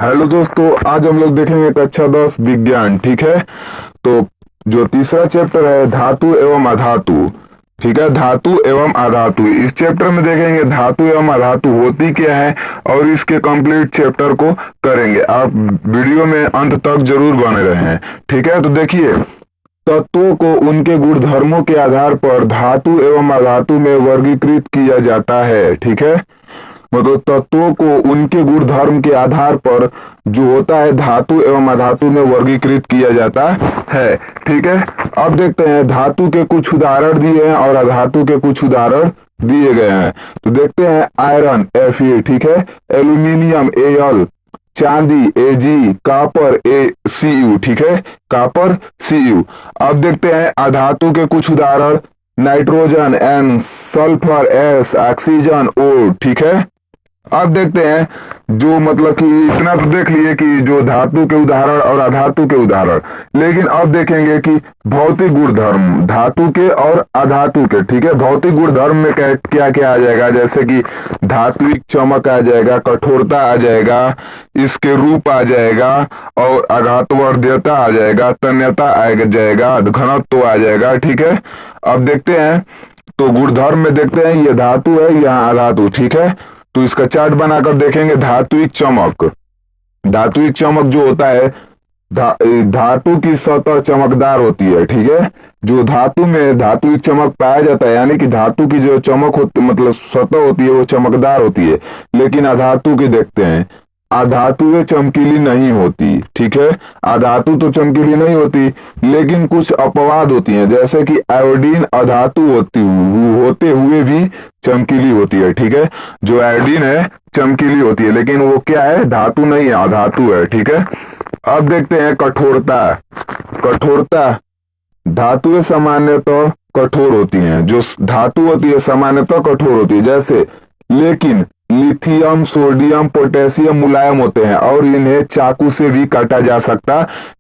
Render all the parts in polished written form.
Hello दोस्तों, आज हम लोग देखेंगे कक्षा 10 विज्ञान। ठीक है, तो जो तीसरा चैप्टर है धातु एवं अधातु। ठीक है, धातु एवं अधातु, इस चैप्टर में देखेंगे धातु एवं अधातु होती क्या है और इसके कंप्लीट चैप्टर को करेंगे। आप वीडियो में अंत तक जरूर बने रहें। ठीक है, तो देखिए, तत्वों को उनके गुणधर्मों के आधार पर धातु एवं अधातु में वर्गीकृत किया जाता है। ठीक है, मतलब तत्वों को उनके गुण धर्म के आधार पर जो होता है धातु एवं अधातु में वर्गीकृत किया जाता है। ठीक है, अब देखते हैं धातु के कुछ उदाहरण दिए हैं और अधातु के कुछ उदाहरण दिए गए हैं। तो देखते हैं आयरन Fe, ठीक है, एल्यूमिनियम Al, चांदी Ag, कापर Cu, ठीक है, कापर Cu। अब देखते हैं अधातु के कुछ उदाहरण, nitrogen N, sulphur S, oxygen O। ठीक है, अब देखते हैं जो मतलब कि इतना तो देख लिए कि जो धातु के उदाहरण और अधातु के उदाहरण, लेकिन अब देखेंगे कि भौतिक गुणधर्म धातु के और अधातु के। ठीक है, भौतिक गुणधर्म में क्या क्या आ जाएगा, जैसे कि धात्विक चमक आ जाएगा, कठोरता आ जाएगा, इसके रूप आ जाएगा, और आघातवर्ध्यता आ जाएगा, तन्यता आ जाएगा, घनत्व आ जाएगा। ठीक है, अब देखते हैं तो गुणधर्म में देखते हैं ये धातु है या अधातु। ठीक है, तो इसका चार्ट बनाकर देखेंगे। धात्विक चमक, धात्विक चमक जो होता है धातु की सतह चमकदार होती है। ठीक है, जो धातु में धात्विक चमक पाया जाता है, यानी कि धातु की जो चमक होती मतलब सतह होती है वो चमकदार होती है। लेकिन अधातु की देखते हैं, अधातुएं चमकीली नहीं होती। ठीक है, अधातु तो चमकीली नहीं होती, लेकिन कुछ अपवाद होती हैं, जैसे कि आयोडीन अधातु होते हुए भी चमकीली होती है। ठीक है, जो आयोडीन है चमकीली होती है, लेकिन वो क्या है, धातु नहीं है, अधातु है। ठीक है, अब देखते हैं कठोरता। कठोरता, धातुएं सामान्यतः कठोर होती हैं, जो धातु होती है सामान्यतः कठोर होती है, जैसे लेकिन लिथियम, सोडियम, पोटेशियम मुलायम होते हैं और इन्हें चाकू से भी काटा जा सकता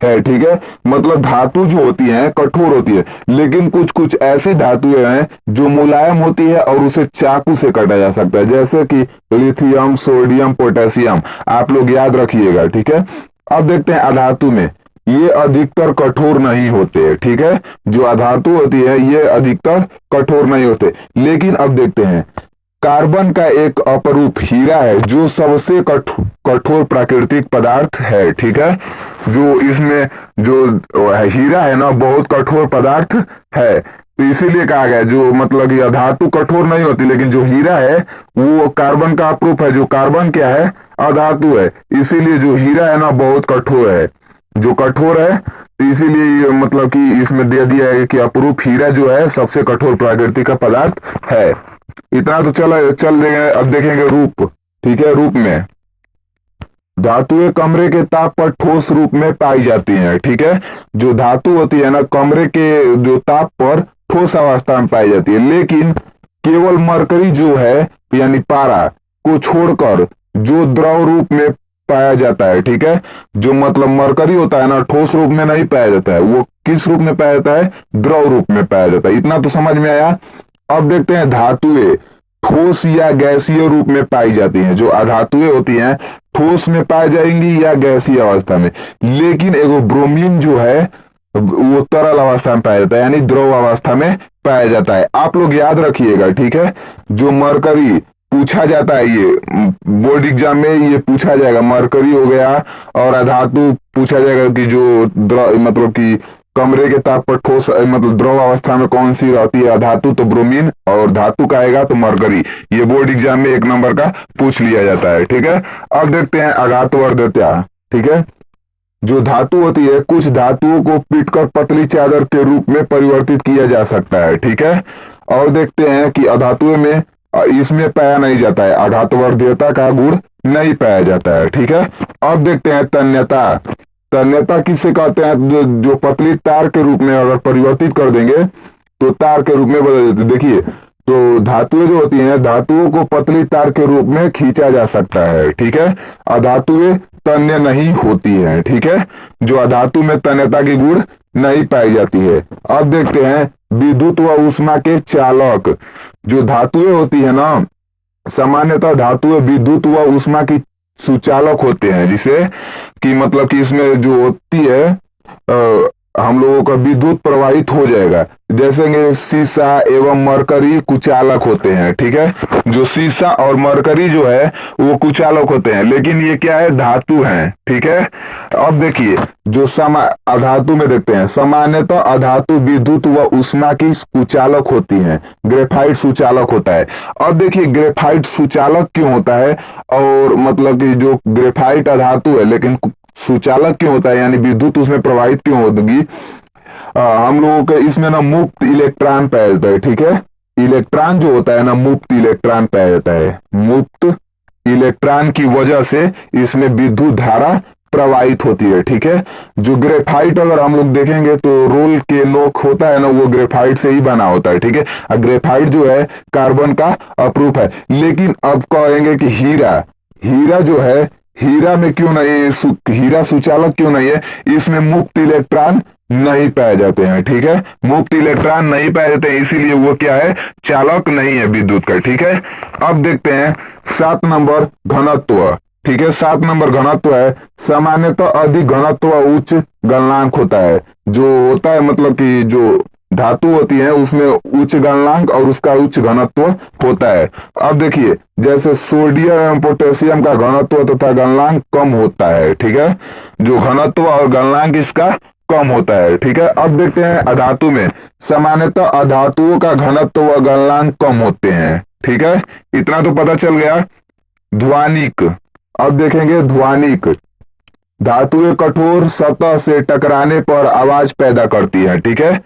है। ठीक है, मतलब धातु जो होती है कठोर होती है, लेकिन कुछ कुछ ऐसी धातुएं हैं जो मुलायम होती है और उसे चाकू से काटा जा सकता है, जैसे कि लिथियम, सोडियम, पोटेशियम। आप लोग याद रखिएगा। ठीक है, अब देखते हैं अधातु में, ये अधिकतर कठोर नहीं होते। ठीक है, जो अधातु होती है ये अधिकतर कठोर नहीं होते। लेकिन अब देखते हैं कार्बन का एक अपरूप हीरा है जो सबसे कठोर प्राकृतिक पदार्थ है। ठीक है, जो इसमें जो हीरा है ना बहुत कठोर पदार्थ है, तो इसीलिए कहा गया जो मतलब कि धातु कठोर नहीं होती, लेकिन जो हीरा है वो कार्बन का अपरूप है। जो कार्बन क्या है, अधातु है, इसीलिए जो हीरा है ना बहुत कठोर है, जो कठोर है, तो इसीलिए मतलब कि इसमें दे दिया है कि अपरूप हीरा जो है सबसे कठोर प्राकृतिक का पदार्थ है। इतना तो चल देंगे। अब देखेंगे रूप। ठीक है, रूप में धातुएं कमरे के ताप पर ठोस रूप में पाई जाती हैं। ठीक है, जो धातु होती है ना कमरे के जो ताप पर ठोस अवस्था में पाई जाती है, लेकिन केवल मरकरी जो है यानी पारा को छोड़कर जो द्रव रूप में पाया जाता है। ठीक है, जो मतलब मरकरी होता है ना ठोस रूप में नहीं पाया जाता है, वो किस रूप में पाया जाता है, द्रव रूप में पाया जाता है। इतना तो समझ में आया। अब देखते हैं धातुएं ठोस या गैसीय रूप में पाई जाती हैं। जो अधातुएं होती हैं ठोस में पाई जाएंगी या गैसीय अवस्था में, लेकिन एगो ब्रोमीन जो है वो तरल अवस्था में पाया जाता है, यानी द्रव अवस्था में पाया जाता है। आप लोग याद रखिएगा। ठीक है, जो मरकरी पूछा जाता है, ये बोर्ड एग्जाम में ये पूछा जाएगा, मरकरी हो गया, और अधातु पूछा जाएगा कि जो मतलब कि कमरे के ताप पर ठोस मतलब द्रव अवस्था में कौन सी रहती है, धातु तो ब्रोमीन, और धातु का आएगा तो मरकरी। ये बोर्ड एग्जाम में 1 नंबर का पूछ लिया जाता है। ठीक है, अब देखते हैं आघातवर्ध्यता। ठीक है, जो धातु होती है कुछ धातुओं को पीटकर पतली चादर के रूप में परिवर्तित किया जा सकता है। ठीक है, और देखते हैं कि अधातुओं में इसमें पाया नहीं जाता है, आघातवर्ध्यता का गुण नहीं पाया जाता है। ठीक है, अब देखते हैं तन्यता। तन्यता किसे कहते हैं, जो पतली तार के रूप में अगर परिवर्तित कर देंगे तो तार के रूप में बदल देते। देखिए, तो धातुएं जो होती हैं धातुओं को पतली तार के रूप में खींचा जा सकता है। ठीक है, अधातुएं तन्य नहीं होती हैं। ठीक है, जो अधातु में तन्यता की गुण नहीं पाई जाती है। अब देखते हैं विद्युत व ऊष्मा के चालक। जो धातुएं होती है ना सामान्यतः धातुएं विद्युत व ऊष्मा की सुचालक होते हैं, जिसे कि मतलब कि इसमें जो होती है हम लोगों का विद्युत प्रवाहित हो जाएगा। जैसे कि सीसा एवं मरकरी कुचालक होते हैं, ठीक है। जो सीसा और मरकरी जो है वो कुचालक होते हैं, लेकिन ये क्या है, धातु हैं, ठीक है। अब देखिए, जो अधातु में देखते हैं, सामान्यतः अधातु विद्युत व उष्मा की कुचालक होती हैं। ग्रेफाइट सुचालक होता है। अब देखिए, ग्रेफाइट सुचालक क्यों होता है, और मतलब कि जो ग्रेफाइट अधातु है लेकिन सुचालक क्यों होता है, यानी विद्युत उसमें प्रवाहित क्यों होगी। हम लोगों के इसमें ना मुक्त इलेक्ट्रॉन पाया जाता है, ठीक है। इलेक्ट्रॉन जो होता है ना, मुक्त इलेक्ट्रॉन पाया जाता है। मुक्त इलेक्ट्रॉन की वजह से इसमें विद्युत धारा प्रवाहित होती है, ठीक है। जो ग्रेफाइट अगर हम लोग देखेंगे तो रोल के नोक होता है ना, वो ग्रेफाइट से ही बना होता है, ठीक है। और ग्रेफाइट जो है कार्बन का अपरूप है। लेकिन अब कहेंगे कि हीरा, हीरा जो है, हीरा में क्यों नहीं, हीरा सुचालक क्यों नहीं है, इसमें मुक्त इलेक्ट्रॉन नहीं पाए जाते हैं, ठीक है। मुक्त इलेक्ट्रॉन नहीं पाए जाते हैं, इसीलिए वो क्या है, चालक नहीं है विद्युत का, ठीक है। अब देखते हैं 7 नंबर घनत्व, ठीक है। 7 नंबर घनत्व है, सामान्यतः अधिक घनत्व उच्च गलनांक होता है। जो होता है मतलब कि जो धातु होती है उसमें उच्च गलनांक और उसका उच्च घनत्व होता है। अब देखिए, जैसे सोडियम एवं पोटेशियम का घनत्व तथा गलनांक कम होता है, ठीक है। जो घनत्व और गलनांक इसका कम होता है, ठीक है। अब देखते हैं अधातु में, सामान्यतः अधातुओं का घनत्व व गलनांक कम होते हैं, ठीक है। इतना तो पता चल गया। ध्वनिक, अब देखेंगे ध्वनिक। धातुएं कठोर सतह से टकराने पर आवाज पैदा करती है, ठीक है।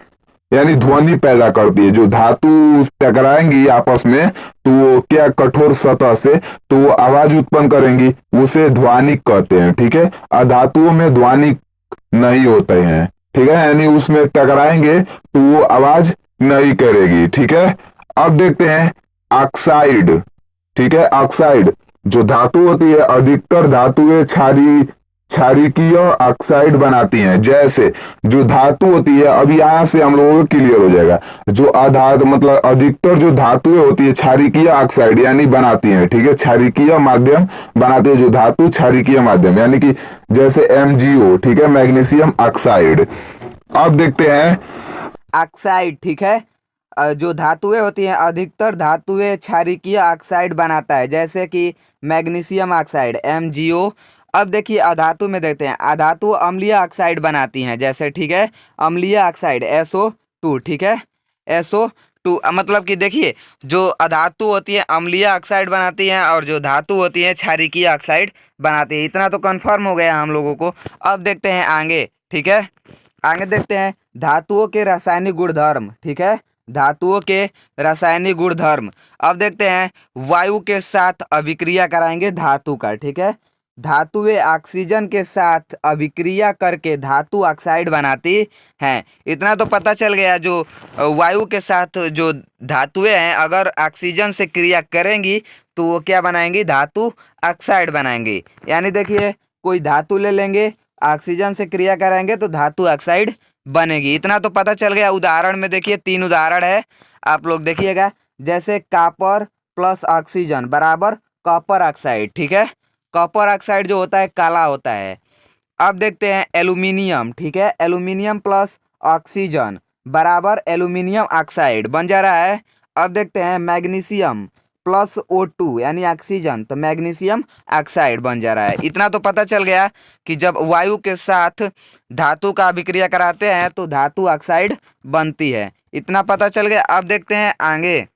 यानी ध्वनि पैदा करती है। जो धातु टकराएंगी आपस में तो वो क्या, कठोर सतह से, तो वो आवाज उत्पन्न करेंगी, उसे ध्वनिक कहते हैं, ठीक है। अधातुओं में ध्वनिक नहीं होते हैं, ठीक है। यानी उसमें टकराएंगे तो वो आवाज नहीं करेगी, ठीक है। अब देखते हैं ऑक्साइड, ठीक है। ऑक्साइड जो धातु होती है, अधिकतर धातुएं क्षारीकीय ऑक्साइड बनाती हैं। जैसे जो धातु होती है, अभी यहां से हम लोगों को क्लियर हो जाएगा। जो आधार मतलब अधिकतर जो धातुएं होती है क्षारीकीय ऑक्साइड यानी बनाती हैं, ठीक है। क्षारीकीय माध्यम बनाती है जो धातु, क्षारीकीय माध्यम यानी कि जैसे MgO, ठीक है, मैग्नीशियम ऑक्साइड। अब देखते हैं ऑक्साइड, ठीक है। जो धातुएं होती हैं, अधिकतर धातुएं क्षारीकीय ऑक्साइड बनाता है, जैसे कि मैग्नीशियम ऑक्साइड MgO। अब देखिए अधातु में देखते हैं, अधातु अम्लीय ऑक्साइड बनाती हैं, जैसे ठीक है अम्लीय ऑक्साइड SO2, ठीक है। SO2 मतलब कि देखिए जो अधातु होती है अम्लीय ऑक्साइड बनाती हैं और जो धातु होती है क्षारीकीय ऑक्साइड बनाती है। इतना तो कंफर्म हो गया हम लोगों को। अब देखते हैं आगे, ठीक है। आगे देखते हैं धातुओं के रासायनिक गुणधर्म, ठीक है। धातुओं के रासायनिक गुणधर्म। अब देखते हैं वायु के साथ अभिक्रिया कराएंगे धातु का, ठीक है। धातुएं ऑक्सीजन के साथ अभिक्रिया करके धातु ऑक्साइड बनाती हैं। इतना तो पता चल गया। जो वायु के साथ जो धातुएं हैं अगर ऑक्सीजन से क्रिया करेंगी तो वो क्या बनाएंगी, धातु ऑक्साइड बनाएंगी। यानी देखिए कोई धातु ले लेंगे, ऑक्सीजन से क्रिया कराएंगे तो धातु ऑक्साइड बनेगी। इतना तो पता चल गया। उदाहरण में देखिए 3 उदाहरण है, आप लोग देखिएगा। जैसे कॉपर प्लस ऑक्सीजन बराबर कॉपर ऑक्साइड, ठीक है। कॉपर ऑक्साइड जो होता है काला होता है। अब देखते हैं एल्यूमिनियम, ठीक है। एल्यूमिनियम प्लस ऑक्सीजन बराबर एल्यूमिनियम ऑक्साइड बन जा रहा है। अब देखते हैं मैग्नीशियम प्लस O2 यानी ऑक्सीजन, तो मैग्नीशियम ऑक्साइड बन जा रहा है। इतना तो पता चल गया कि जब वायु के साथ धातु का अभिक्रिया कराते हैं तो धातु ऑक्साइड बनती है। इतना पता चल गया। अब देखते हैं आगे।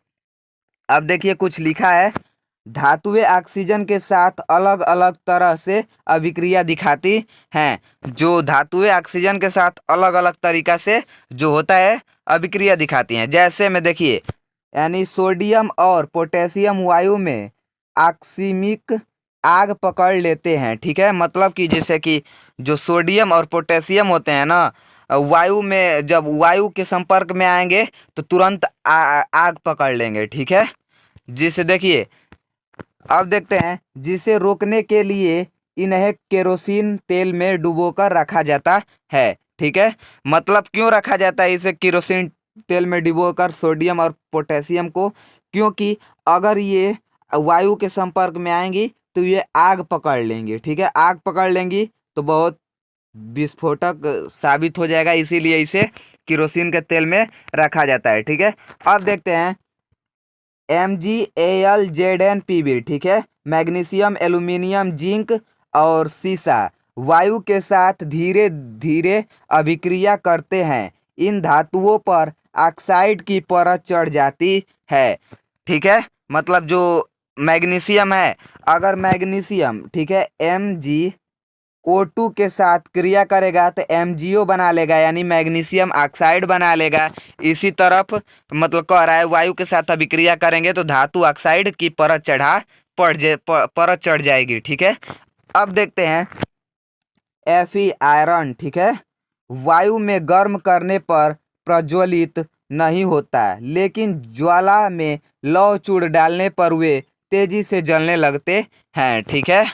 अब देखिए कुछ लिखा है, धातुएं ऑक्सीजन के साथ अलग अलग तरह से अभिक्रिया दिखाती हैं। जो धातुएं ऑक्सीजन के साथ अलग अलग तरीका से जो होता है अभिक्रिया दिखाती हैं। जैसे में देखिए यानी सोडियम और पोटेशियम वायु में आकस्मिक आग पकड़ लेते हैं, ठीक है। मतलब कि जैसे कि जो सोडियम और पोटेशियम होते हैं ना, वायु में जब वायु के संपर्क में आएंगे तो तुरंत आग पकड़ लेंगे, ठीक है। जिसे देखिए अब देखते हैं, जिसे रोकने के लिए इन्हें केरोसिन तेल में डुबोकर रखा जाता है, ठीक है। मतलब क्यों रखा जाता है इसे केरोसिन तेल में डुबोकर सोडियम और पोटेशियम को, क्योंकि अगर ये वायु के संपर्क में आएंगी तो ये आग पकड़ लेंगी, ठीक है। आग पकड़ लेंगी तो बहुत विस्फोटक साबित हो जाएगा, इसीलिए इसे केरोसिन के तेल में रखा जाता है, ठीक है। अब देखते हैं MgAlZnPb, ठीक है। मैग्नीशियम, एल्यूमिनियम, जिंक और सीसा वायु के साथ धीरे धीरे अभिक्रिया करते हैं। इन धातुओं पर ऑक्साइड की परत चढ़ जाती है, ठीक है। मतलब जो मैग्नीशियम है, अगर मैग्नीशियम, ठीक है, MgO2 के साथ क्रिया करेगा तो MgO बना लेगा, यानी मैग्नीशियम ऑक्साइड बना लेगा। इसी तरफ मतलब कह रहा है वायु के साथ अभिक्रिया करेंगे तो धातु ऑक्साइड की परत चढ़ जाएगी, ठीक है। अब देखते हैं Fe आयरन, ठीक है, वायु में गर्म करने पर प्रज्वलित नहीं होता, लेकिन ज्वाला में लौह चूड़ डालने पर वे तेजी से जलने लगते हैं, ठीक है।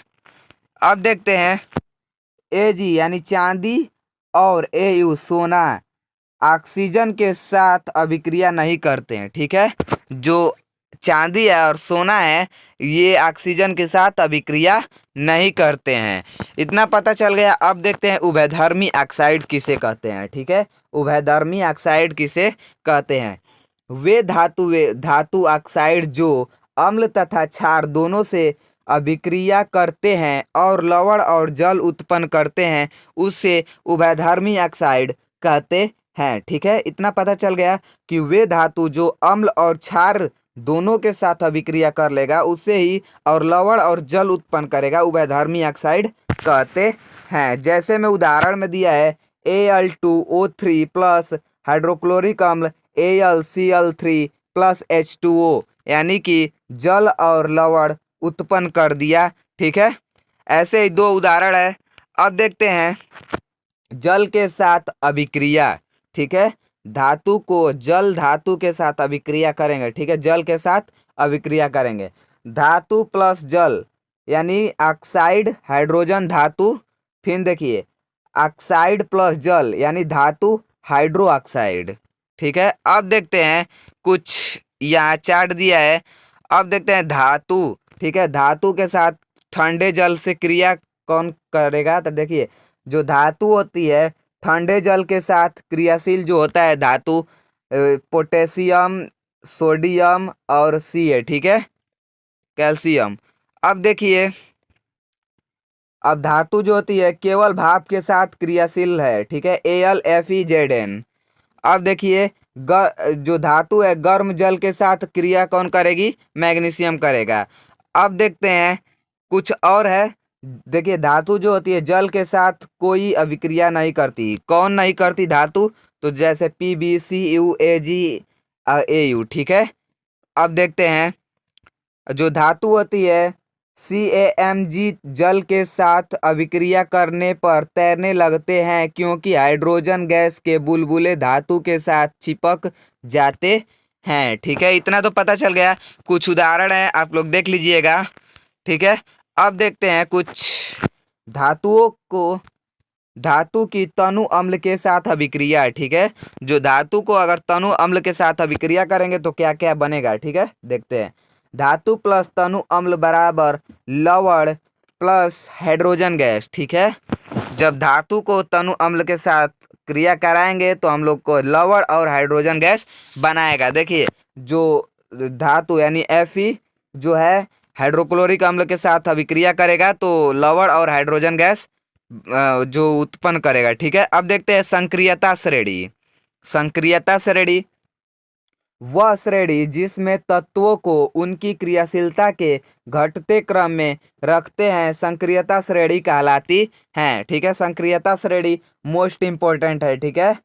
अब देखते हैं Ag यानी चांदी और Au सोना ऑक्सीजन के साथ अभिक्रिया नहीं करते हैं, ठीक है। जो चांदी है और सोना है ये ऑक्सीजन के साथ अभिक्रिया नहीं करते हैं। इतना पता चल गया। अब देखते हैं उभयधर्मी ऑक्साइड किसे कहते हैं, ठीक है। उभयधर्मी ऑक्साइड किसे कहते हैं? वे धातु ऑक्साइड जो अम्ल तथा क्षार दोनों से अभिक्रिया करते हैं और लवण और जल उत्पन्न करते हैं, उससे उभयधर्मी ऑक्साइड कहते हैं, ठीक है। इतना पता चल गया कि वे धातु जो अम्ल और क्षार दोनों के साथ अभिक्रिया कर लेगा उससे ही और लवण और जल उत्पन्न करेगा, उभयधर्मी ऑक्साइड कहते हैं। जैसे में उदाहरण में दिया है Al2O3 प्लस हाइड्रोक्लोरिक अम्ल AlCl3 प्लस H2O, यानी कि जल और लवण उत्पन्न कर दिया, ठीक है। ऐसे ही दो उदाहरण है। अब देखते हैं जल के साथ अभिक्रिया, ठीक है। धातु को जल धातु के साथ अभिक्रिया करेंगे, ठीक है, जल के साथ अभिक्रिया करेंगे। धातु प्लस जल यानी ऑक्साइड हाइड्रोजन धातु, फिर देखिए ऑक्साइड प्लस जल यानी धातु हाइड्रो ऑक्साइड, ठीक है। अब देखते हैं कुछ यहाँ चार्ट दिया है। अब देखते हैं धातु, ठीक है, धातु के साथ ठंडे जल से क्रिया कौन करेगा? तो देखिए जो धातु होती है ठंडे जल के साथ क्रियाशील जो होता है धातु पोटेशियम, सोडियम और Ca, ठीक है, कैल्शियम। अब देखिए अब धातु जो होती है केवल भाप के साथ क्रियाशील है, ठीक है, AlFeZn। अब देखिए जो धातु है गर्म जल के साथ क्रिया कौन करेगी? मैग्नीशियम करेगा। अब देखते हैं कुछ और है। देखिए धातु जो होती है जल के साथ कोई अभिक्रिया नहीं करती। कौन नहीं करती धातु? तो जैसे PbCu AgAu, ठीक है। अब देखते हैं जो धातु होती है CaMg जल के साथ अभिक्रिया करने पर तैरने लगते हैं क्योंकि हाइड्रोजन गैस के बुलबुले धातु के साथ चिपक जाते हैं, ठीक है। इतना तो पता चल गया। कुछ उदाहरण है आप लोग देख लीजिएगा, ठीक है। अब देखते हैं कुछ धातुओं को धातु की तनु अम्ल के साथ अभिक्रिया, ठीक है। जो धातु को अगर तनु अम्ल के साथ अभिक्रिया करेंगे तो क्या क्या बनेगा, ठीक है, देखते हैं। धातु प्लस तनु अम्ल बराबर लवण प्लस हाइड्रोजन गैस, ठीक है। जब धातु को तनु अम्ल के साथ क्रिया कराएंगे तो हम लोग को लवण और हाइड्रोजन गैस बनाएगा। देखिए जो धातु यानी Fe जो है हाइड्रोक्लोरिक अम्ल के साथ अभिक्रिया करेगा तो लवण और हाइड्रोजन गैस जो उत्पन्न करेगा, ठीक है। अब देखते हैं संक्रियता श्रेणी। संक्रियता श्रेणी वह श्रेणी जिसमें तत्वों को उनकी क्रियाशीलता के घटते क्रम में रखते हैं संक्रियता श्रेणी कहलाती हैं, ठीक है। संक्रियता श्रेणी मोस्ट इम्पोर्टेंट है, ठीक है,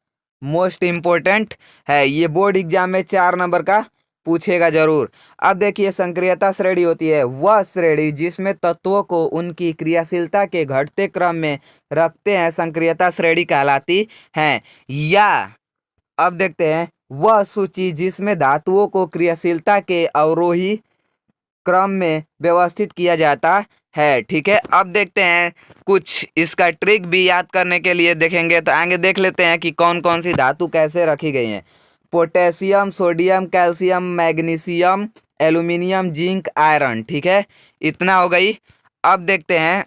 मोस्ट इम्पोर्टेंट है। ये बोर्ड एग्जाम में 4 नंबर का पूछेगा जरूर। अब देखिए संक्रियता श्रेणी होती है वह श्रेणी जिसमें तत्वों को उनकी क्रियाशीलता के घटते क्रम में रखते हैं संक्रियता श्रेणी कहलाती हैं। या अब देखते हैं वह सूची जिसमें धातुओं को क्रियाशीलता के अवरोही क्रम में व्यवस्थित किया जाता है, ठीक है। अब देखते हैं कुछ इसका ट्रिक भी याद करने के लिए देखेंगे तो आगे देख लेते हैं कि कौन कौन सी धातु कैसे रखी गई हैं। Potassium, sodium, calcium, magnesium, aluminium, zinc, iron, ठीक है, इतना हो गई। अब देखते हैं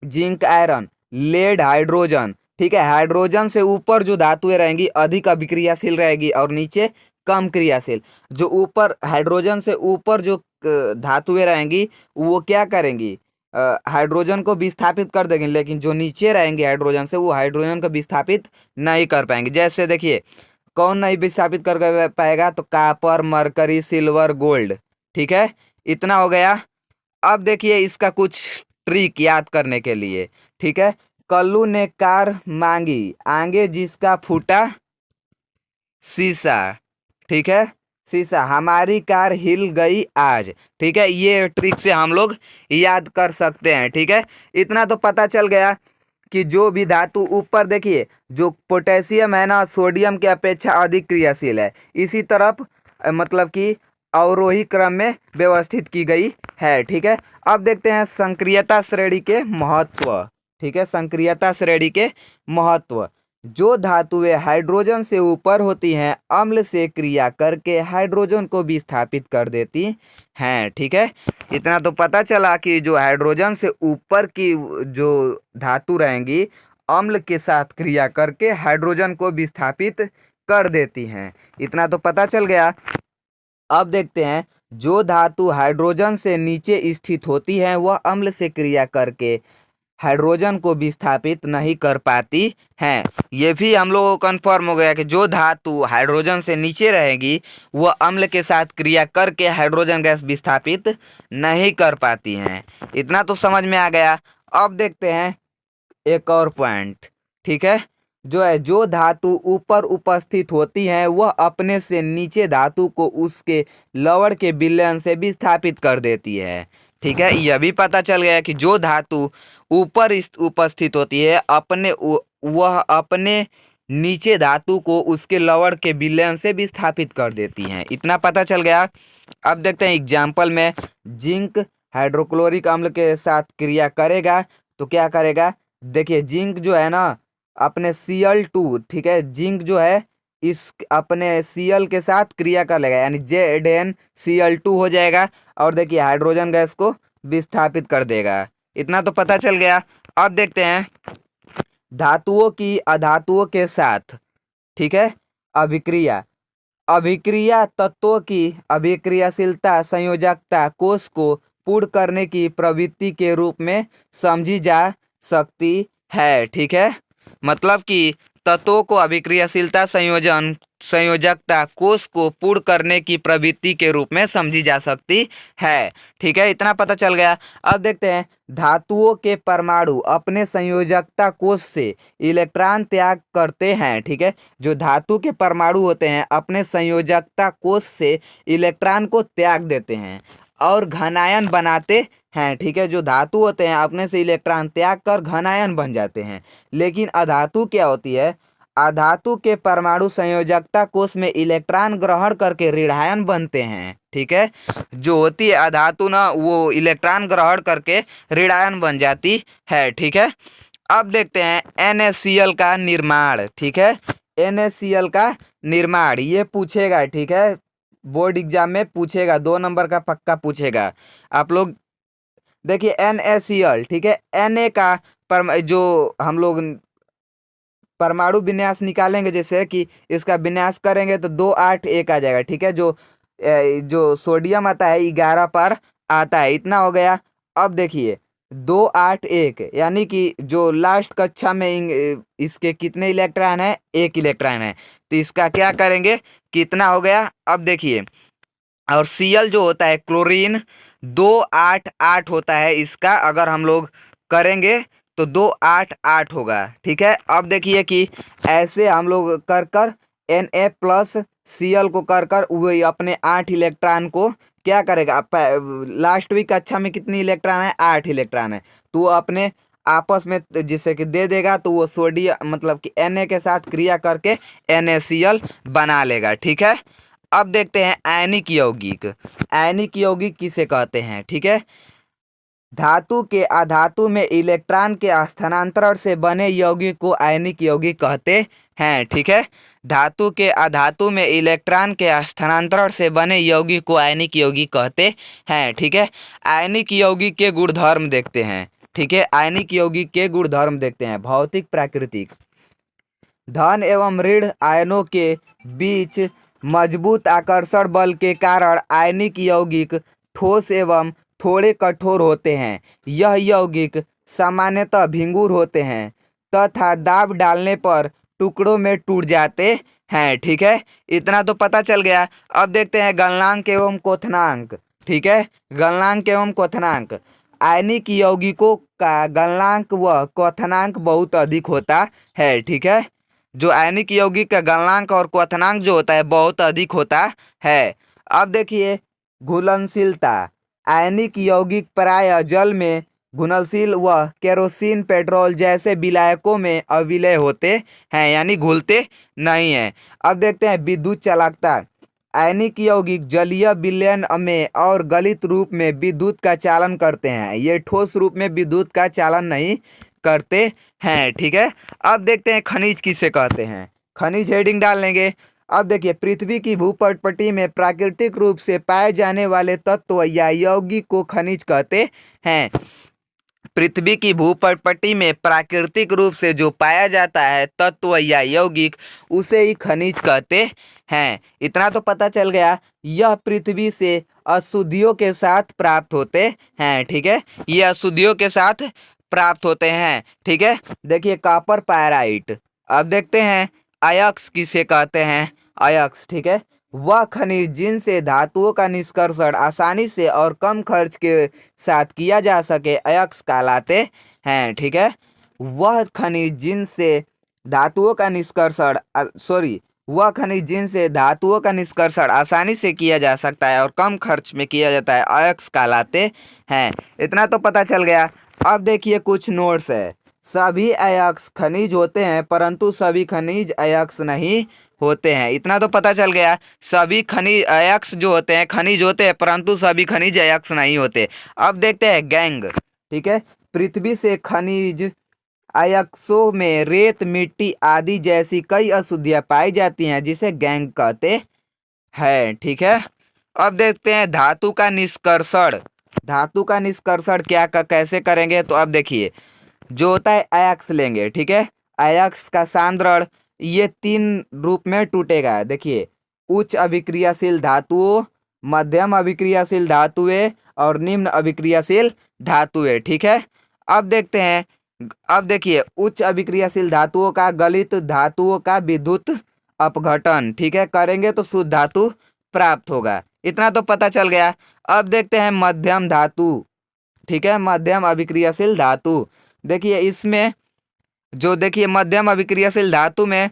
जिंक आयरन, लेड हाइड्रोजन, ठीक है। हाइड्रोजन से ऊपर जो धातुएं रहेंगी अधिक अभिक्रियाशील रहेगी और नीचे कम क्रियाशील। जो ऊपर हाइड्रोजन से ऊपर जो धातुएं रहेंगी वो क्या करेंगी, हाइड्रोजन को विस्थापित कर देंगे, लेकिन जो नीचे रहेंगे हाइड्रोजन से वो हाइड्रोजन को विस्थापित नहीं कर पाएंगे। जैसे देखिए कौन नहीं विस्थापित कर पाएगा, तो कापर, मरकरी, सिल्वर, गोल्ड, ठीक है। इतना हो गया। अब देखिए इसका कुछ ट्रिक याद करने के लिए, ठीक है। कल्लू ने कार मांगी, आगे जिसका फूटा शीशा, ठीक है। शीशा, हमारी कार हिल गई आज, ठीक है। ये ट्रिक से हम लोग याद कर सकते हैं, ठीक है। इतना तो पता चल गया कि जो भी धातु ऊपर देखिए, जो पोटेशियम है ना सोडियम की अपेक्षा अधिक क्रियाशील है, इसी तरफ मतलब कि अवरोही क्रम में व्यवस्थित की गई है, ठीक है। अब देखते हैं संक्रियता श्रेणी के महत्व, ठीक है। संक्रियता श्रेणी के महत्व, जो धातुएं हाइड्रोजन से ऊपर होती हैं अम्ल से क्रिया करके हाइड्रोजन को विस्थापित कर देती हैं, ठीक है। इतना तो पता चला कि जो हाइड्रोजन से ऊपर की जो धातु रहेंगी अम्ल के साथ क्रिया करके हाइड्रोजन को विस्थापित कर देती हैं। इतना तो पता चल गया। अब देखते हैं जो धातु हाइड्रोजन से नीचे स्थित होती है वह अम्ल से क्रिया करके हाइड्रोजन को विस्थापित नहीं कर पाती हैं। ये भी हम लोगों को कन्फर्म हो गया कि जो धातु हाइड्रोजन से नीचे रहेगी वह अम्ल के साथ क्रिया करके हाइड्रोजन गैस विस्थापित नहीं कर पाती हैं। इतना तो समझ में आ गया। अब देखते हैं एक और पॉइंट, ठीक है। जो धातु ऊपर उपस्थित होती है वह अपने से नीचे धातु को उसके लवण के विलयन से विस्थापित कर देती है, ठीक है। यह भी पता चल गया कि जो धातु ऊपर उपस्थित होती है वह अपने नीचे धातु को उसके लवण के विलयन से विस्थापित कर देती हैं। इतना पता चल गया। अब देखते हैं एग्जाम्पल में, जिंक हाइड्रोक्लोरिक अम्ल के साथ क्रिया करेगा तो क्या करेगा। देखिए जिंक जो है ना अपने Cl2, ठीक है, जिंक जो है इस अपने Cl के साथ क्रिया कर लेगा, यानी ZnCl2 हो जाएगा और देखिए हाइड्रोजन गैस को विस्थापित कर देगा। इतना तो पता चल गया। अब देखते हैं धातुओं की अधातुओं के साथ, ठीक है, अभिक्रिया। अभिक्रिया तत्वों की अभिक्रियाशीलता संयोजकता कोष को पूर्ण करने की प्रवृत्ति के रूप में समझी जा सकती है, ठीक है। मतलब कि तत्वों को अभिक्रियाशीलता संयोजकता कोष को पूर्ण करने की प्रवृत्ति के रूप में समझी जा सकती है, ठीक है। इतना पता चल गया। अब देखते हैं धातुओं के परमाणु अपने संयोजकता कोष से इलेक्ट्रॉन त्याग करते हैं, ठीक है। जो धातु के परमाणु होते हैं अपने संयोजकता कोष से इलेक्ट्रॉन को त्याग देते हैं और घनायन बनाते हैं, ठीक है। जो धातु होते हैं अपने से इलेक्ट्रॉन त्याग कर घनायन बन जाते हैं। लेकिन अधातु क्या होती है, अधातु के परमाणु संयोजकता कोष में इलेक्ट्रॉन ग्रहण करके ऋणायन बनते हैं, ठीक है। जो होती है अधातु ना वो इलेक्ट्रॉन ग्रहण करके ऋणायन बन जाती है, ठीक है। अब देखते हैं NaCl का निर्माण, ठीक है। NaCl का निर्माण ये पूछेगा, ठीक है, बोर्ड एग्जाम में पूछेगा, 2 नंबर का पक्का पूछेगा। आप लोग देखिए NaCl, ठीक है, Na का जो हम लोग परमाणु विन्यास निकालेंगे, जैसे कि इसका विन्यास करेंगे तो 281 आ जाएगा, ठीक है। जो सोडियम आता है 11 पर आता है। इतना हो गया। अब देखिए 281 यानी कि जो लास्ट कक्षा में इसके कितने इलेक्ट्रॉन है, 1 इलेक्ट्रॉन है, तो इसका क्या करेंगे, कितना हो गया। अब देखिए और Cl जो होता है क्लोरीन 288 होता है इसका, अगर हम लोग करेंगे तो 288 होगा, ठीक है। अब देखिए कि ऐसे हम लोग कर कर Na प्लस Cl को कर कर वही अपने 8 इलेक्ट्रॉन को क्या करेगा, लास्ट वीक कक्षा में कितनी इलेक्ट्रॉन है, 8 इलेक्ट्रॉन है, तो वो अपने आपस में जिससे कि दे देगा, तो वो सोडियम मतलब कि Na के साथ क्रिया करके NaCl बना लेगा, ठीक है। अब देखते हैं आयनिक यौगिक। आयनिक यौगिक किसे कहते हैं, ठीक है। धातु के अधातु में इलेक्ट्रॉन के स्थानांतरण से बने यौगिक को आयनिक यौगिक कहते हैं। ठीक है, धातु के अधातु में इलेक्ट्रॉन के स्थानांतरण से बने यौगिक को आयनिक यौगिक कहते हैं। ठीक है, आयनिक यौगिक के गुणधर्म देखते हैं। ठीक है, आयनिक यौगिक के गुणधर्म देखते हैं। भौतिक प्राकृतिक, धन एवं ऋण आयनों के बीच मजबूत आकर्षण बल के कारण आयनिक यौगिक ठोस एवं थोड़े कठोर होते हैं। यह यौगिक सामान्यतः भंगुर होते हैं तथा दाब डालने पर टुकड़ों में टूट जाते हैं। ठीक है, इतना तो पता चल गया। अब देखते हैं गलनांक एवं क्वथनांक। ठीक है, गलनांक एवं क्वथनांक, आयनिक यौगिकों का गलनांक व क्वथनांक बहुत अधिक होता है। ठीक है, जो आयनिक यौगिक का गलनांक और क्वथनांक जो होता है बहुत अधिक होता है। अब देखिए घुलनशीलता, आयनिक यौगिक प्रायः जल में घुलनशील व केरोसिन पेट्रोल जैसे विलायकों में अविलय होते हैं, यानी घुलते नहीं हैं। अब देखते हैं विद्युत चालकता, आयनिक यौगिक जलीय विलयन में और गलित रूप में विद्युत का चालन करते हैं। ये ठोस रूप में विद्युत का चालन नहीं करते हैं। ठीक है, अब देखते हैं खनिज किसे कहते हैं। खनिज हेडिंग डाल लेंगे। अब देखिए पृथ्वी की भूपटपटी में प्राकृतिक रूप से पाए जाने वाले तत्व या यौगिक को खनिज कहते हैं। पृथ्वी की भूपटपटी में प्राकृतिक रूप से जो पाया जाता है तत्व या यौगिक उसे ही खनिज कहते हैं। इतना तो पता चल गया। यह पृथ्वी से अशुद्धियों के साथ प्राप्त होते हैं। ठीक है, ये अशुद्धियों के साथ प्राप्त होते हैं। ठीक है, देखिए कॉपर पायराइट। अब देखते हैं अयस्क किसे कहते हैं। अयस्क, ठीक है, वह खनिज जिनसे धातुओं का निष्कर्षण आसानी से और कम खर्च के साथ किया जा सके अयस्क कहलाते हैं। ठीक है, वह खनिज जिनसे धातुओं का निष्कर्षण वह खनिज जिनसे धातुओं का निष्कर्षण आसानी से किया जा सकता है और कम खर्च में किया जाता है अयस्क कहलाते हैं। इतना तो पता चल गया। अब देखिए कुछ नोट्स है। सभी अयस्क खनिज होते हैं परंतु सभी खनिज अयस्क नहीं होते हैं। इतना तो पता चल गया। सभी खनिज अयस्क जो होते हैं खनिज होते हैं परंतु सभी खनिज अयस्क नहीं होते। अब देखते हैं गैंग। ठीक है, पृथ्वी से खनिज अयस्कों में रेत, मिट्टी आदि जैसी कई अशुद्धियां पाई जाती हैं जिसे गैंग कहते हैं। ठीक है, अब देखते हैं धातु का निष्कर्षण। धातु का निष्कर्षण कैसे करेंगे, तो अब देखिए जो होता है अयस्क लेंगे। ठीक है, अयस्क का सांद्रण ये 3 रूप में टूटेगा। देखिए उच्च अभिक्रियाशील धातुओं, मध्यम अभिक्रियाशील धातुएं और निम्न अभिक्रियाशील धातुएं। ठीक है, अब देखते हैं। अब देखिए उच्च अभिक्रियाशील धातुओं का गलित धातुओं का विद्युत अपघटन, ठीक है, करेंगे तो शुद्ध धातु प्राप्त होगा। इतना तो पता चल गया। अब देखते हैं मध्यम धातु। ठीक है, मध्यम अभिक्रियाशील धातु। देखिए इसमें जो देखिए मध्यम अभिक्रियाशील धातु में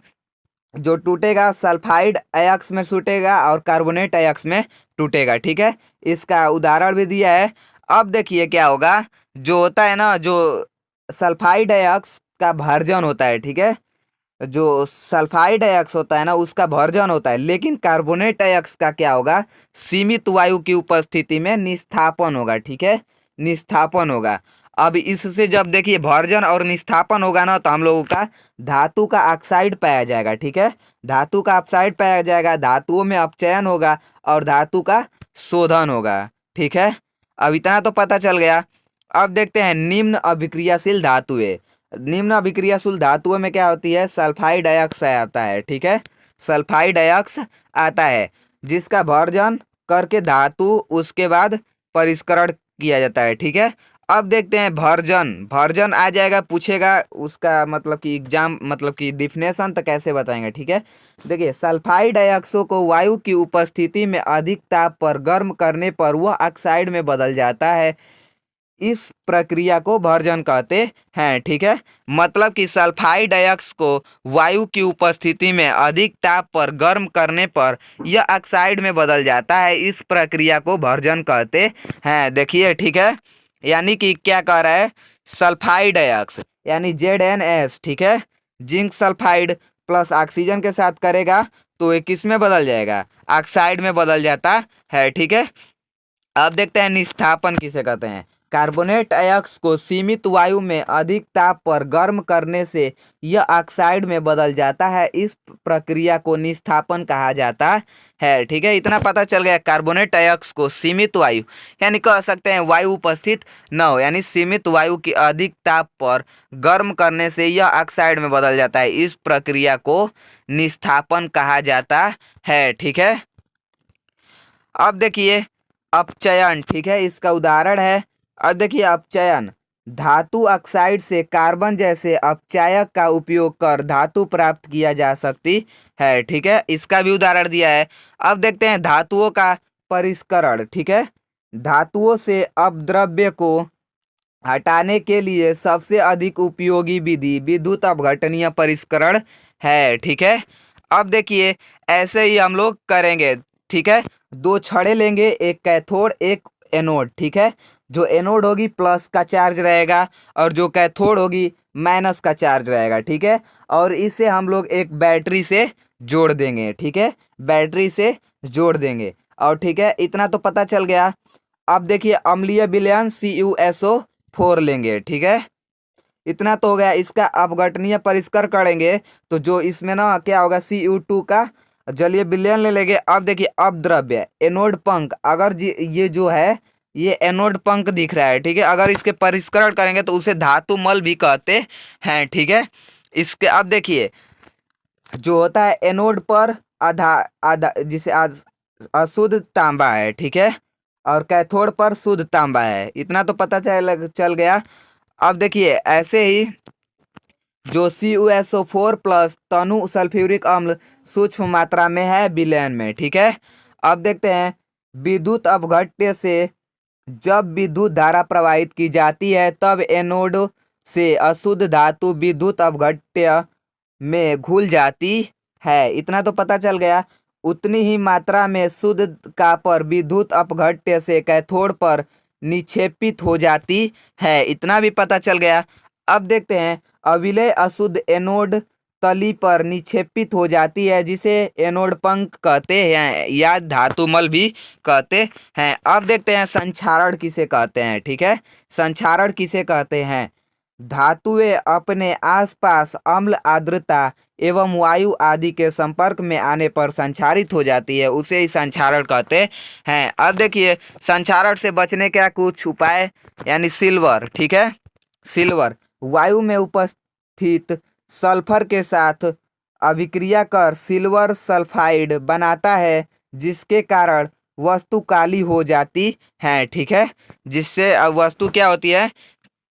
जो टूटेगा सल्फाइड अयस्क में टूटेगा और कार्बोनेट अयस्क में टूटेगा। ठीक है, इसका उदाहरण भी दिया है। अब देखिए क्या होगा, जो होता है ना, जो सल्फाइड अयस्क का भर्जन होता है। ठीक है, जो सल्फाइड अयस्क होता है ना उसका भर्जन होता है, लेकिन कार्बोनेट अयस्क का क्या होगा, सीमित वायु की उपस्थिति में निस्थापन होगा। ठीक है, निस्थापन होगा। अब इससे जब देखिए भर्जन और निस्थापन होगा ना तो हम लोगों का धातु का ऑक्साइड पाया जाएगा। ठीक है, धातु का ऑक्साइड पाया जाएगा, धातुओं में अपचयन होगा और धातु का शोधन होगा। ठीक है, अब इतना तो पता चल गया। अब देखते हैं निम्न अभिक्रियाशील धातुएं। निम्न अभिक्रियाशील धातुओं में क्या होती है, सल्फाइड अयस्क आता है। ठीक है, सल्फाइड अयस्क आता है जिसका भर्जन करके धातु उसके बाद परिष्करण किया जाता है। ठीक है, अब देखते हैं भर्जन। भर्जन आ जाएगा, पूछेगा उसका मतलब कि एग्जाम मतलब कि डिफिनेशन तो कैसे बताएंगे। ठीक है, देखिए सल्फाइड अयस्कों को वायु की उपस्थिति में अधिक ताप पर गर्म करने पर वह ऑक्साइड में बदल जाता है। इस प्रक्रिया को भर्जन कहते हैं। ठीक है, मतलब कि सल्फाइड अयस्क को वायु की उपस्थिति में अधिक ताप पर गर्म करने पर यह ऑक्साइड में बदल जाता है। इस प्रक्रिया को भर्जन कहते हैं। देखिए, ठीक है, यानी कि क्या कह रहा है, सल्फाइड अयस्क यानी ZnS, ठीक है, जिंक सल्फाइड प्लस ऑक्सीजन के साथ करेगा तो ये किस में बदल जाएगा, ऑक्साइड में बदल जाता है। ठीक है, अब देखते हैं निस्थापन किसे कहते हैं। कार्बोनेट अयस्क को सीमित वायु में अधिक ताप पर गर्म करने से यह ऑक्साइड में बदल जाता है। इस प्रक्रिया को निस्थापन कहा जाता है। ठीक है, इतना पता चल गया। कार्बोनेट अयस्क को सीमित वायु यानी कह सकते हैं वायु उपस्थित न हो, यानी सीमित वायु की अधिक ताप पर गर्म करने से यह ऑक्साइड में बदल जाता है। इस प्रक्रिया को निस्थापन कहा जाता है। ठीक है, अब देखिए अपचयन। ठीक है, इसका उदाहरण है। अब देखिए अपचयन, धातु ऑक्साइड से कार्बन जैसे अपचायक का उपयोग कर धातु प्राप्त किया जा सकती है। ठीक है, इसका भी उदाहरण दिया है। अब देखते हैं धातुओं का परिष्करण। ठीक है, धातुओं से अपद्रव्य को हटाने के लिए सबसे अधिक उपयोगी विधि विद्युत अपघटनीय परिष्करण है। ठीक है, अब देखिए ऐसे ही हम लोग करेंगे। ठीक है, दो छड़े लेंगे, एक कैथोड एक एनोड। ठीक है, जो एनोड होगी प्लस का चार्ज रहेगा और जो कैथोड होगी माइनस का चार्ज रहेगा। ठीक है, और इसे हम लोग एक बैटरी से जोड़ देंगे। ठीक है, बैटरी से जोड़ देंगे और ठीक है, इतना तो पता चल गया। अब देखिए अम्लीय विलयन CuSO4 लेंगे। ठीक है, इतना तो हो गया। इसका अपघटनीय परिष्कार करेंगे तो जो इसमें ना क्या होगा, Cu2 का जलीय विलयन ले लेंगे। अब देखिए अपद्रव्य एनोड पंख, अगर ये जो है ये एनोड पंख दिख रहा है। ठीक है, अगर इसके परिष्करण करेंगे तो उसे धातु मल भी कहते हैं। ठीक है, इसके अब देखिए जो होता है एनोड पर आधा आधा जिसे आज अशुद्ध तांबा है। ठीक है, और कैथोड पर शुद्ध तांबा है। इतना तो पता चल गया। अब देखिए ऐसे ही जो CuSO4 प्लस तनु सल्फ्यूरिक अम्ल सूक्ष्म मात्रा में है विलयन में। ठीक है, अब देखते हैं विद्युत अपघट्य से जब विद्युत धारा प्रवाहित की जाती है तब एनोड से अशुद्ध धातु विद्युत अपघट्य में घुल जाती है। इतना तो पता चल गया। उतनी ही मात्रा में शुद्ध कॉपर विद्युत अपघट्य से कैथोड पर निक्षेपित हो जाती है। इतना भी पता चल गया। अब देखते हैं अविलय अशुद्ध एनोड तली पर निक्षेपित हो जाती है जिसे एनोड पंख कहते हैं या धातुमल भी कहते हैं। अब देखते हैं संक्षारण किसे कहते हैं। ठीक है, संक्षारण किसे कहते हैं, धातुएं अपने आसपास अम्ल आर्द्रता एवं वायु आदि के संपर्क में आने पर संक्षारित हो जाती है, उसे ही संक्षारण कहते हैं। अब देखिए संक्षारण से बचने का कुछ उपाय, यानी सिल्वर। ठीक है, सिल्वर वायु में उपस्थित सल्फर के साथ अभिक्रिया कर सिल्वर सल्फाइड बनाता है जिसके कारण वस्तु काली हो जाती है। ठीक है, जिससे वस्तु क्या होती है,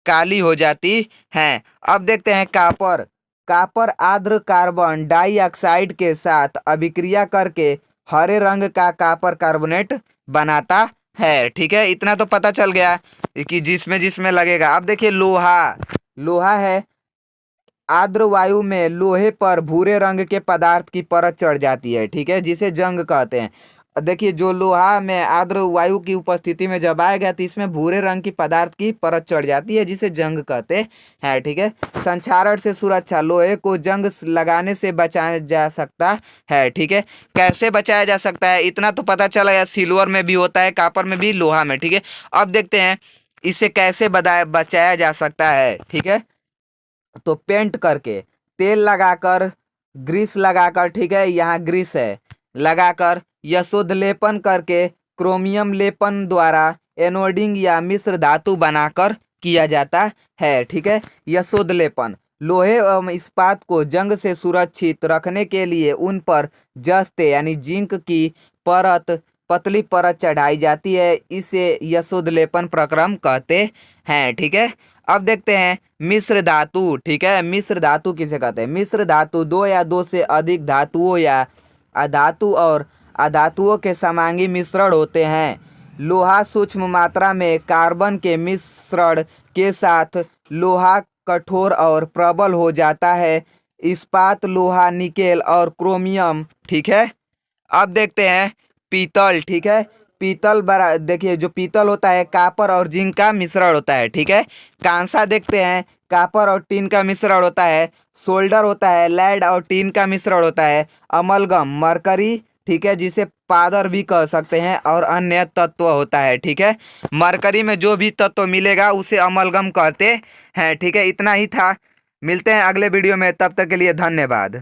काली हो जाती हैं। अब देखते हैं कॉपर। कॉपर आर्द्र कार्बन डाइऑक्साइड के साथ अभिक्रिया करके हरे रंग का कॉपर कार्बोनेट बनाता है। ठीक है, इतना तो पता चल गया कि जिसमें जिसमें लगेगा। अब देखिए लोहा, लोहा है, आर्द्र वायु में लोहे पर भूरे रंग के पदार्थ की परत चढ़ जाती है। ठीक है, जिसे जंग कहते हैं। देखिए जो लोहा में आर्द्र वायु की उपस्थिति में जब आएगा तो इसमें भूरे रंग की पदार्थ की परत चढ़ जाती है जिसे जंग कहते हैं। ठीक है, संक्षारण से सुरक्षा, लोहे को जंग लगाने से बचाया जा सकता है। ठीक है, कैसे बचाया जा सकता है, इतना तो पता चला है। सिल्वर में भी होता है, कॉपर में भी, लोहा में। ठीक है, अब देखते हैं इसे कैसे बचाया जा सकता है। ठीक है, तो पेंट करके, तेल लगाकर, ग्रीस लगाकर। ठीक है, यहाँ ग्रीस है, लगाकर यशोध लेपन करके क्रोमियम लेपन द्वारा एनोडिंग या मिश्र धातु बनाकर किया जाता है। ठीक है, यशोध लेपन लोहे एवं इस्पात को जंग से सुरक्षित रखने के लिए उन पर जस्ते यानी जिंक की परत, पतली परत चढ़ाई जाती है। इसे यशोध लेपन प्रक्रम कहते हैं। ठीक है, अब देखते हैं मिश्र धातु। ठीक है, मिश्र धातु किसे कहते हैं, मिश्र धातु दो या दो से अधिक धातुओं या अधातु और अधातुओं के समांगी मिश्रण होते हैं। लोहा सूक्ष्म मात्रा में कार्बन के मिश्रण के साथ लोहा कठोर और प्रबल हो जाता है। इस्पात, लोहा, निकेल और क्रोमियम। ठीक है, अब देखते हैं पीतल। ठीक है, पीतल बड़ा, देखिए जो पीतल होता है कॉपर और जिंक का मिश्रण होता है। ठीक है, कांसा देखते हैं कॉपर और टीन का मिश्रण होता है। सोल्डर होता है लेड और टीन का मिश्रण होता है। अमलगम मरकरी ठीक है, जिसे पादर भी कह सकते हैं और अन्य तत्व होता है। ठीक है, मरकरी में जो भी तत्व मिलेगा उसे अमलगम कहते हैं। ठीक है, इतना ही था। मिलते हैं अगले वीडियो में, तब तक के लिए धन्यवाद।